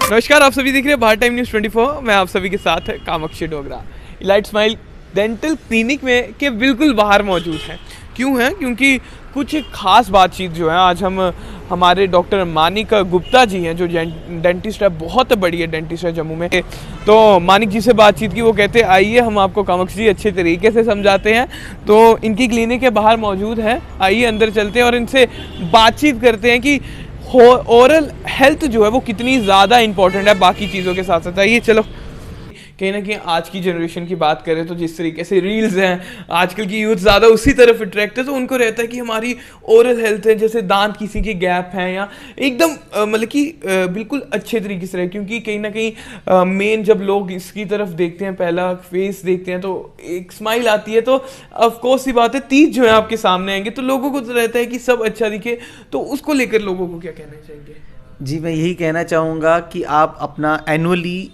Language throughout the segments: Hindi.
नमस्कार, आप सभी देख रहे हैं भारत टाइम न्यूज़ 24। मैं आप सभी के साथ Kamakshi Dogra elite smile dental clinic में के बिल्कुल बाहर मौजूद हैं। क्यों है? क्योंकि कुछ खास बातचीत जो है आज हम हमारे डॉक्टर मानिक गुप्ता जी हैं जो डेंटिस्ट है, बहुत बढ़िया डेंटिस्ट है जम्मू में। तो मानिक जी से बातचीत की, वो कहते हैं आइए हम आपको कामाक्षी जी अच्छे तरीके से समझाते हैं। तो इनकी क्लिनिक के बाहर मौजूद है, आइए अंदर चलते हैं और इनसे बातचीत करते हैं कि ओरल हेल्थ जो है वो कितनी ज़्यादा इंपॉर्टेंट है बाकी चीज़ों के साथ साथ। आइए चलो, कहीं ना कहीं आज की जनरेशन की बात करें तो जिस तरीके से रील्स हैं, आजकल की यूथ ज़्यादा उसी तरफ अट्रैक्ट है, तो उनको रहता है कि हमारी ओरल हेल्थ है, जैसे दांत किसी के गैप हैं या एकदम मतलब कि बिल्कुल अच्छे तरीके से रहे। क्योंकि कहीं ना कहीं मेन जब लोग इसकी तरफ देखते हैं, पहला फेस देखते हैं तो एक स्माइल आती है, तो ऑफकोर्स सी बात है तीज जो है आपके सामने आएंगे तो लोगों को तो रहता है कि सब अच्छा दिखे। तो उसको लेकर लोगों को क्या कहना चाहिए? जी, मैं यही कहना चाहूँगा कि आप अपना एनुअली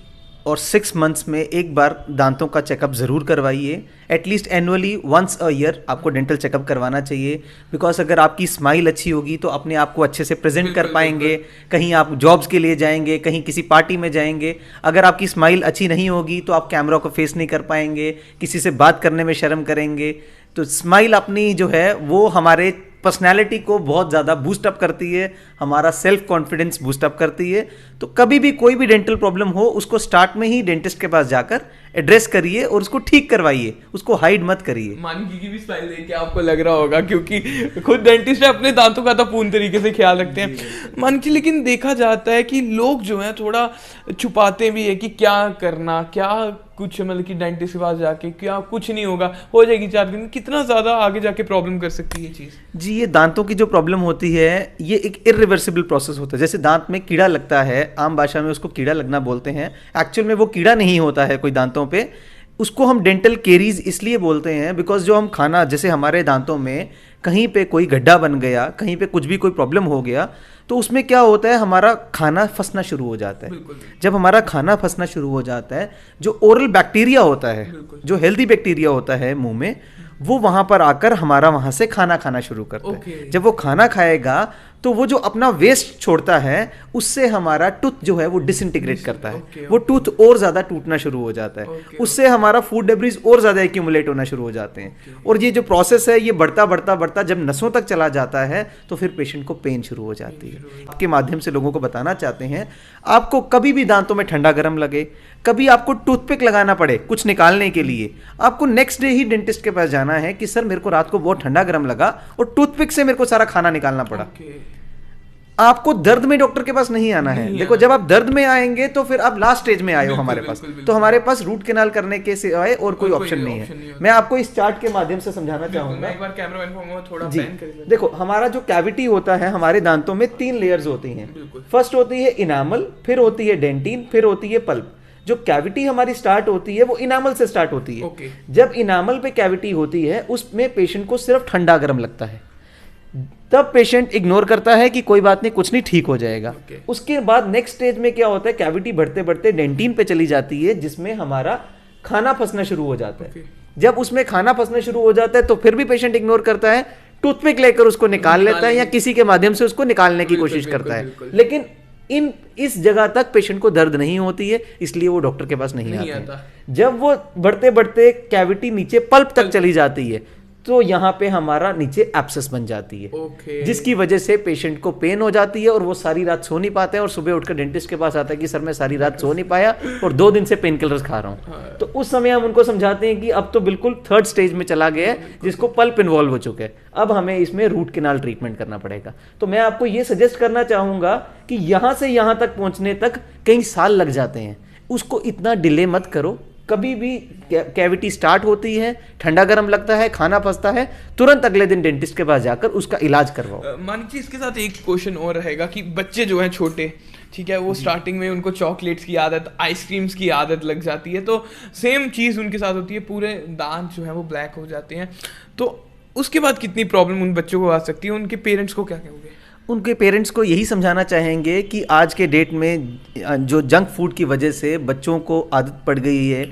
और 6 मंथ्स में एक बार दांतों का चेकअप ज़रूर करवाइए। At least annually once a year आपको डेंटल चेकअप करवाना चाहिए। बिकॉज अगर आपकी स्माइल अच्छी होगी तो अपने आप को अच्छे से प्रेजेंट कर पाएंगे, कहीं आप जॉब्स के लिए जाएंगे, कहीं किसी पार्टी में जाएंगे। अगर आपकी स्माइल अच्छी नहीं होगी तो आप कैमरा को फेस नहीं कर पाएंगे, किसी से बात करने में शर्म करेंगे। तो स्माइल अपनी जो है वो हमारे पर्सनैलिटी को बहुत ज़्यादा बूस्ट अप करती है, हमारा सेल्फ कॉन्फिडेंस बूस्ट अप करती है। तो कभी भी कोई भी डेंटल प्रॉब्लम हो उसको स्टार्ट में ही डेंटिस्ट के पास जाकर एड्रेस करिए और उसको ठीक करवाइए, उसको हाइड मत करिए। मानिक जी की भी स्माइल देख के आपको लग रहा होगा, क्योंकि खुद डेंटिस्ट है, अपने दांतों का तो पूर्ण तरीके से ख्याल रखते हैं मानिक जी। लेकिन देखा जाता है कि लोग जो हैं थोड़ा छुपाते भी है कि क्या करना, क्या कुछ मतलब कि डेंटिस्ट के पास जाके क्या कुछ नहीं होगा, हो जाएगी 4 दिन। कितना ज़्यादा आगे जाके प्रॉब्लम कर सकती है ये चीज़? जी, ये दांतों की जो प्रॉब्लम होती है ये एक इरिवर्सिबल प्रोसेस होता है। जैसे दांत में कीड़ा लगता है, आम भाषा में उसको कीड़ा लगना बोलते हैं। एक्चुअल में वो कीड़ा नहीं होता है कोई दांतों पे, उसको हम डेंटल केरीज इसलिए बोलते हैं बिकॉज जो हम खाना, जैसे हमारे दांतों में कहीं पे कोई गड्ढा बन गया, कहीं पे कुछ भी कोई प्रॉब्लम हो गया तो उसमें क्या होता है, हमारा खाना फंसना शुरू हो जाता है। जब हमारा खाना फंसना शुरू हो जाता है, जो ओरल बैक्टीरिया होता है, जो हेल्दी बैक्टीरिया होता है मुंह में, वो वहां पर आकर हमारा वहां से खाना खाना शुरू करता है। जब वो खाना खाएगा तो वो जो अपना वेस्ट छोड़ता है उससे हमारा टूथ जो है वो डिसइंटीग्रेट करता है। वो टूथ और ज़्यादा टूटना शुरू हो जाता है। उससे हमारा फूड डेब्रिज और ज़्यादा एक्यूमुलेट होना शुरू हो जाते हैं। और ये जो प्रोसेस है ये बढ़ता बढ़ता बढ़ता जब नसों तक चला जाता है तो फिर पेशेंट को पेन शुरू हो जाती है। आपके माध्यम से लोगों को बताना चाहते हैं, आपको कभी भी दांतों में ठंडा गर्म लगे, कभी आपको टूथपिक लगाना पड़े कुछ निकालने के लिए, आपको नेक्स्ट डे ही डेंटिस्ट के पास जाना है कि सर मेरे को रात को बहुत ठंडा गर्म लगा और टूथपिक से मेरे को सारा खाना निकालना पड़ा। आपको दर्द में डॉक्टर के पास नहीं आना है। देखो, जब आप दर्द में आएंगे तो फिर आप लास्ट स्टेज में आए हो हमारे पास। तो हमारे पास रूट कैनाल करने के सिवाय और कोई ऑप्शन नहीं है। मैं आपको इस चार्ट के माध्यम से समझाना चाहूंगा। एक बार कैमरामैन को थोड़ा जी, देखो, हमारा जो कैविटी होता है हमारे दांतों में 3 लेयर्स होती हैं। फर्स्ट होती है इनामल, फिर होती है डेंटिन, फिर होती है पल्प। जो कैविटी हमारी स्टार्ट होती है वो इनामल से स्टार्ट होती है। जब इनामल पे कैविटी होती है उसमें पेशेंट को सिर्फ ठंडा गर्म लगता है, तब पेशेंट इग्नोर करता है कि कोई बात नहीं, कुछ नहीं, ठीक हो जाएगा। उसके बाद नेक्स्ट स्टेज में क्या होता है, कैविटी बढ़ते बढ़ते डेंटिन पे चली जाती है जिसमें हमारा खाना फंसना शुरू हो जाता है। जब उसमें खाना फंसना शुरू हो जाता है तो फिर भी पेशेंट इग्नोर करता है, टूथपिक लेकर उसको निकाल लेता है या किसी के माध्यम से उसको निकालने की कोशिश करता है। लेकिन इस जगह तक पेशेंट को दर्द नहीं होती है, इसलिए वो डॉक्टर के पास नहीं आता। जब वो बढ़ते बढ़ते कैविटी नीचे पल्प तक चली जाती है तो यहाँ पे हमारा नीचे एब्सेस बन जाती है, जिसकी वजह से पेशेंट को पेन हो जाती है और वो सारी रात सो नहीं पाते हैं और सुबह उठकर डेंटिस्ट के पास आता है कि सर मैं सारी रात सो नहीं पाया और 2 दिन से पेन किलर्स खा रहा हूँ। तो उस समय हम उनको समझाते हैं कि अब तो बिल्कुल 3rd स्टेज में चला गया है जिसको पल्प इन्वॉल्व हो चुका है, अब हमें इसमें रूट कैनाल ट्रीटमेंट करना पड़ेगा। तो मैं आपको ये सजेस्ट करना चाहूंगा कि यहाँ से यहाँ तक पहुँचने तक कई साल लग जाते हैं, उसको इतना डिले मत करो। कभी भी कैविटी स्टार्ट होती है, ठंडा गर्म लगता है, खाना फंसता है, तुरंत अगले दिन डेंटिस्ट के पास जाकर उसका इलाज करवाओ। मानिक जी, इसके साथ एक क्वेश्चन और रहेगा कि बच्चे जो हैं छोटे, ठीक है, वो स्टार्टिंग में उनको चॉकलेट्स की आदत, आइसक्रीम्स की आदत लग जाती है, तो सेम चीज़ उनके साथ होती है, पूरे दांत जो है वो ब्लैक हो जाते हैं। तो उसके बाद कितनी प्रॉब्लम उन बच्चों को आ सकती है? उनके पेरेंट्स को क्या कहोगे? उनके पेरेंट्स को यही समझाना चाहेंगे कि आज के डेट में जो जंक फूड की वजह से बच्चों को आदत पड़ गई है,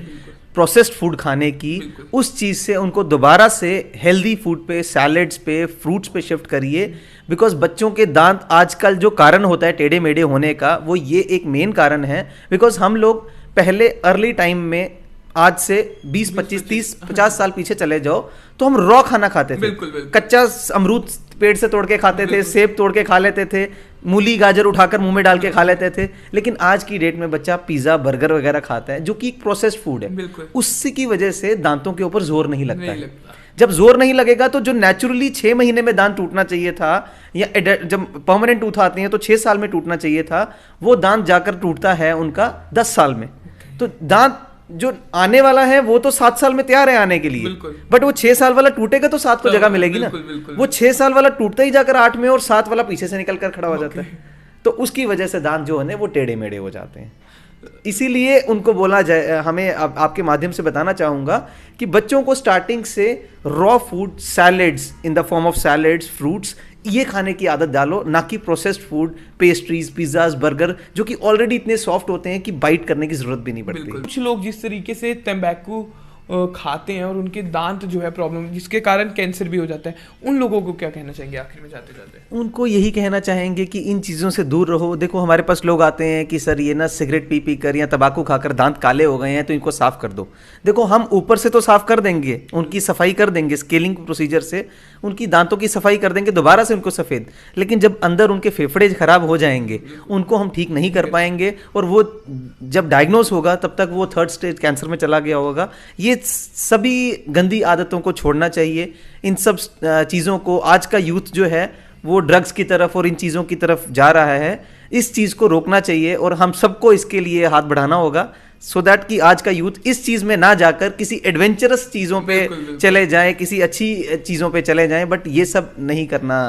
प्रोसेस्ड फूड खाने की, उस चीज़ से उनको दोबारा से हेल्दी फूड पे, सैलेड्स पे, फ्रूट्स पे शिफ्ट करिए। बिकॉज बच्चों के दांत आजकल जो कारण होता है टेढ़े मेढ़े होने का, वो ये एक मेन कारण है। बिकॉज हम लोग पहले अर्ली टाइम में, आज से 20, 25, 30, 50 साल पीछे चले जाओ तो हम रॉ खाना खाते थे। कच्चा अमरूद पेड़ से तोड़ के खाते थे, सेब तोड़ के खा लेते थे, मूली गाजर उठाकर मुंह में डाल के खा लेते थे। लेकिन आज की डेट में बच्चा पिज्जा बर्गर वगैरह खाता है, जो कि एक प्रोसेस्ड फूड है। उससे की वजह से दांतों के ऊपर जोर नहीं लगता है। जब जोर नहीं लगेगा तो जो नेचुरली 6 महीने में दांत टूटना चाहिए था, या जब परमानेंट टूथ आती है तो 6 साल में टूटना चाहिए था, वो दांत जाकर टूटता है उनका 10 साल में। तो दांत जो आने वाला है वो तो 7 साल में तैयार है आने के लिए, बट वो 6 साल वाला टूटेगा तो 7 को जगह मिलेगी ना। वो 6 साल वाला टूटता ही जाकर 8 में, और 7 वाला पीछे से निकल कर खड़ा हो जाता है। तो उसकी वजह से दांत जो है वो टेढ़े मेढ़े हो जाते हैं। इसीलिए उनको बोला जाए, हमें आपके माध्यम से बताना चाहूंगा कि बच्चों को स्टार्टिंग से raw food, salads in the form of salads, fruits, ये खाने की आदत डालो, ना कि processed food, pastries, pizzas, burger, जो कि ऑलरेडी इतने सॉफ्ट होते हैं कि बाइट करने की जरूरत भी नहीं पड़ती। कुछ लोग जिस तरीके से तंबाकू खाते हैं और उनके दांत जो है प्रॉब्लम, जिसके कारण कैंसर भी हो जाता है, उन लोगों को क्या कहना चाहेंगे आखिर में जाते जाते? उनको यही कहना चाहेंगे कि इन चीज़ों से दूर रहो। देखो हमारे पास लोग आते हैं कि सर ये ना सिगरेट पी पी कर या तंबाकू खाकर दांत काले हो गए हैं तो इनको साफ कर दो। देखो हम ऊपर से तो साफ कर देंगे, उनकी सफाई कर देंगे, स्केलिंग प्रोसीजर से उनकी दांतों की सफाई कर देंगे, दोबारा से उनको सफ़ेद। लेकिन जब अंदर उनके फेफड़े खराब हो जाएंगे, उनको हम ठीक नहीं कर पाएंगे, और वो जब डायग्नोस होगा तब तक वो 3rd स्टेज कैंसर में चला गया होगा। ये सभी गंदी आदतों को छोड़ना चाहिए। इन सब चीज़ों को, आज का यूथ जो है वो ड्रग्स की तरफ और इन चीज़ों की तरफ जा रहा है, इस चीज़ को रोकना चाहिए और हम सबको इसके लिए हाथ बढ़ाना होगा, सो दैट कि आज का यूथ इस चीज़ में ना जाकर किसी एडवेंचरस चीज़ों पे चले जाएं, किसी अच्छी चीज़ों पे चले जाएं, बट ये सब नहीं करना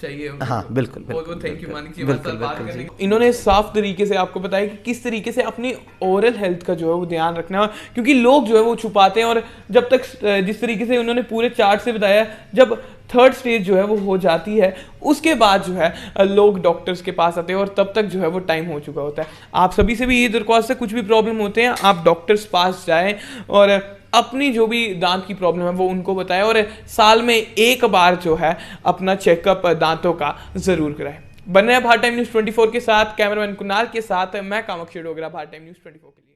चाहिए। हाँ बिल्कुल, बहुत थैंक यू मानिक जी हमारे साथ बात करने। इन्होंने साफ तरीके से आपको बताया कि किस तरीके से अपनी ओरल हेल्थ का जो है वो ध्यान रखना है, क्योंकि लोग जो है वो छुपाते हैं। और जब तक, जिस तरीके से उन्होंने पूरे चार्ट से बताया, जब 3rd स्टेज जो है वो हो जाती है, उसके बाद जो है लोग डॉक्टर्स के पास आते हैं और तब तक जो है वो टाइम हो चुका होता है। आप सभी से भी ये दरख्वास्त है, कुछ भी प्रॉब्लम होते हैं आप डॉक्टर्स पास जाएं और अपनी जो भी दांत की प्रॉब्लम है वो उनको बताएं, और साल में एक बार जो है अपना चेकअप दांतों का जरूर कराएं। बन रहे हैं भारत टाइम न्यूज़ 24 के साथ, कैमरामैन कुणाल के साथ मैं कामाक्षी डोगरा, भारत टाइम न्यूज़ 24 के लिए।